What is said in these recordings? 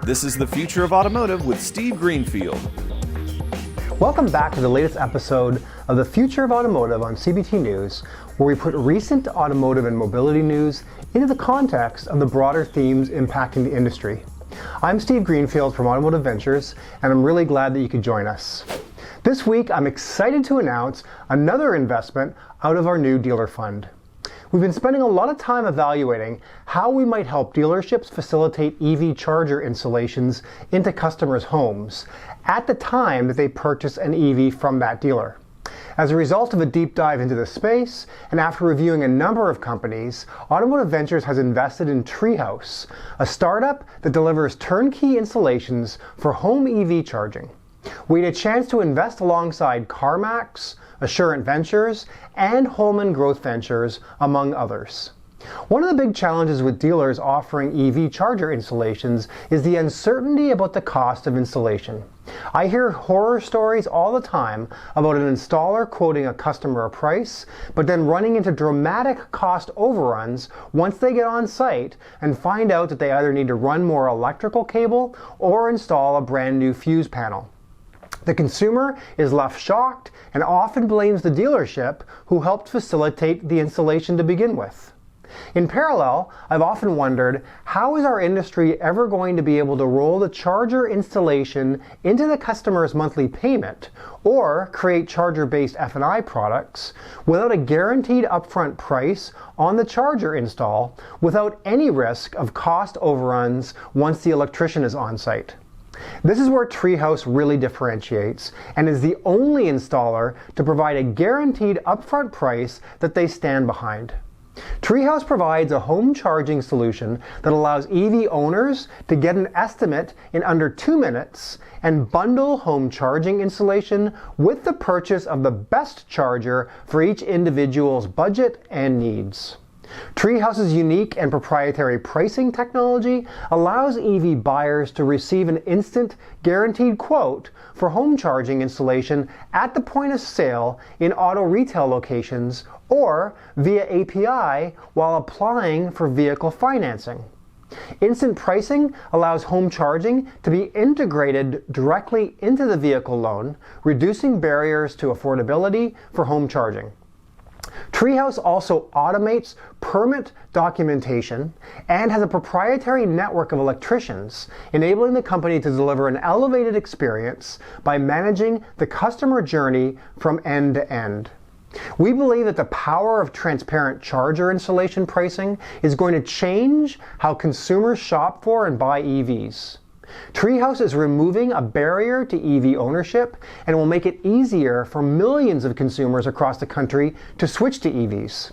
This is the Future of Automotive with Steve Greenfield. Welcome back to the latest episode of the Future of Automotive on CBT News, where we put recent automotive and mobility news into the context of the broader themes impacting the industry. I'm Steve Greenfield from Automotive Ventures, and I'm really glad that you could join us. This week, I'm excited to announce another investment out of our new dealer fund. We've been spending a lot of time evaluating how we might help dealerships facilitate EV charger installations into customers' homes at the time that they purchase an EV from that dealer. As a result of a deep dive into the space, and after reviewing a number of companies, Automotive Ventures has invested in Treehouse, a startup that delivers turnkey installations for home EV charging. We had a chance to invest alongside CarMax, Assurant Ventures, and Holman Growth Ventures, among others. One of the big challenges with dealers offering EV charger installations is the uncertainty about the cost of installation. I hear horror stories all the time about an installer quoting a customer a price, but then running into dramatic cost overruns once they get on site and find out that they either need to run more electrical cable or install a brand new fuse panel. The consumer is left shocked and often blames the dealership who helped facilitate the installation to begin with. In parallel, I've often wondered, how is our industry ever going to be able to roll the charger installation into the customer's monthly payment or create charger-based F&I products without a guaranteed upfront price on the charger install without any risk of cost overruns once the electrician is on site? This is where Treehouse really differentiates and is the only installer to provide a guaranteed upfront price that they stand behind. Treehouse provides a home charging solution that allows EV owners to get an estimate in under 2 minutes and bundle home charging installation with the purchase of the best charger for each individual's budget and needs. Treehouse's unique and proprietary pricing technology allows EV buyers to receive an instant guaranteed quote for home charging installation at the point of sale in auto retail locations or via API while applying for vehicle financing. Instant pricing allows home charging to be integrated directly into the vehicle loan, reducing barriers to affordability for home charging. Treehouse also automates permit documentation and has a proprietary network of electricians, enabling the company to deliver an elevated experience by managing the customer journey from end to end. We believe that the power of transparent charger installation pricing is going to change how consumers shop for and buy EVs. Treehouse is removing a barrier to EV ownership and will make it easier for millions of consumers across the country to switch to EVs.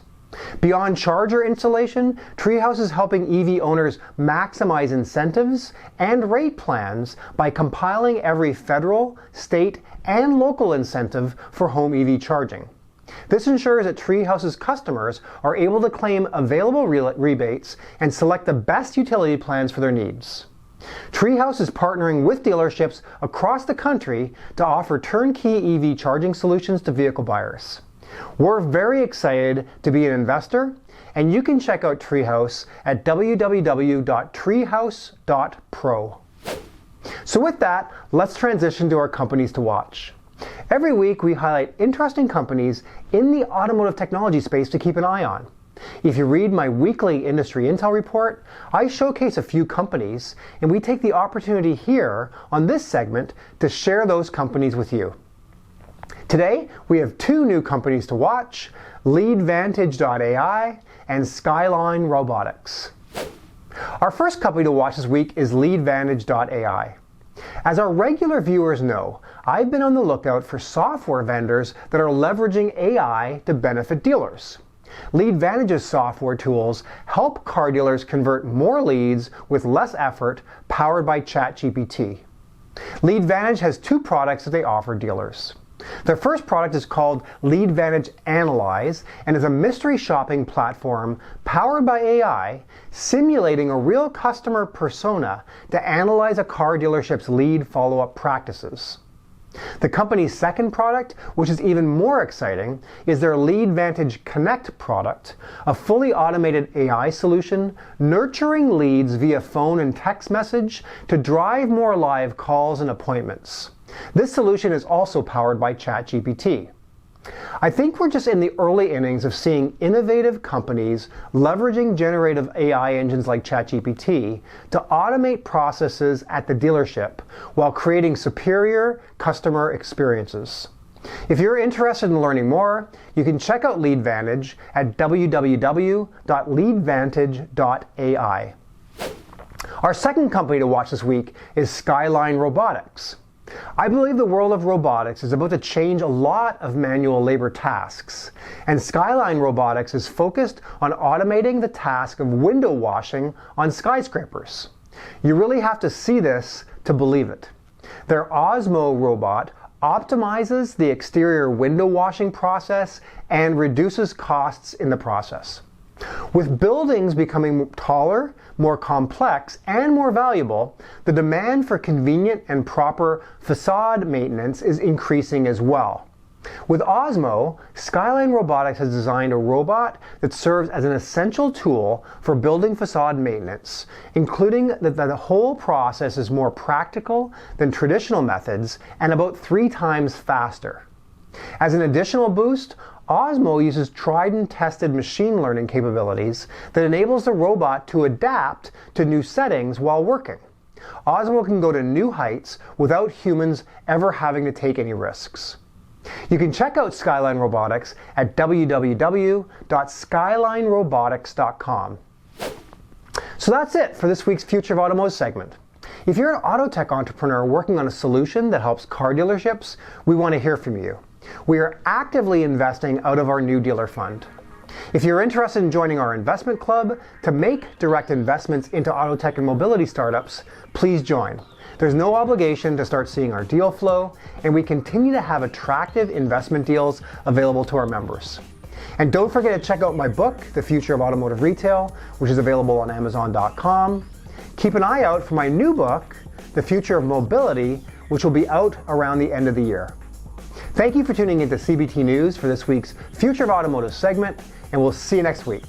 Beyond charger installation, Treehouse is helping EV owners maximize incentives and rate plans by compiling every federal, state, and local incentive for home EV charging. This ensures that Treehouse's customers are able to claim available rebates and select the best utility plans for their needs. Treehouse is partnering with dealerships across the country to offer turnkey EV charging solutions to vehicle buyers. We're very excited to be an investor, and you can check out Treehouse at www.treehouse.pro. So with that, let's transition to our companies to watch. Every week we highlight interesting companies in the automotive technology space to keep an eye on. If you read my weekly industry intel report, I showcase a few companies, and we take the opportunity here on this segment to share those companies with you. Today, we have 2 new companies to watch, Advantageai and Skyline Robotics. Our first company to watch this week is Advantageai. As our regular viewers know, I've been on the lookout for software vendors that are leveraging AI to benefit dealers. Advantage's software tools help car dealers convert more leads with less effort, powered by ChatGPT. Advantage has 2 products that they offer dealers. Their first product is called Advantage Analyze and is a mystery shopping platform powered by AI, simulating a real customer persona to analyze a car dealership's lead follow-up practices. The company's second product, which is even more exciting, is their Leadvantage Connect product, a fully automated AI solution nurturing leads via phone and text message to drive more live calls and appointments. This solution is also powered by ChatGPT. I think we're just in the early innings of seeing innovative companies leveraging generative AI engines like ChatGPT to automate processes at the dealership while creating superior customer experiences. If you're interested in learning more, you can check out Leadvantage at www.leadvantage.ai. Our second company to watch this week is Skyline Robotics. I believe the world of robotics is about to change a lot of manual labor tasks, and Skyline Robotics is focused on automating the task of window washing on skyscrapers. You really have to see this to believe it. Their Osmo robot optimizes the exterior window washing process and reduces costs in the process. With buildings becoming taller, more complex, and more valuable, the demand for convenient and proper facade maintenance is increasing as well. With Osmo, Skyline Robotics has designed a robot that serves as an essential tool for building facade maintenance, including that the whole process is more practical than traditional methods and about 3 times faster. As an additional boost, Osmo uses tried and tested machine learning capabilities that enables the robot to adapt to new settings while working. Osmo can go to new heights without humans ever having to take any risks. You can check out Skyline Robotics at www.skylinerobotics.com. So that's it for this week's Future of Automotive segment. If you're an auto tech entrepreneur working on a solution that helps car dealerships, we want to hear from you. We are actively investing out of our new dealer fund. If you're interested in joining our investment club to make direct investments into auto tech and mobility startups, please join. There's no obligation to start seeing our deal flow, and we continue to have attractive investment deals available to our members. And don't forget to check out my book, The Future of Automotive Retail, which is available on Amazon.com. Keep an eye out for my new book, The Future of Mobility, which will be out around the end of the year. Thank you for tuning into CBT News for this week's Future of Automotive segment, and we'll see you next week.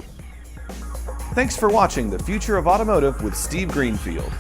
Thanks for watching The Future of Automotive with Steve Greenfield.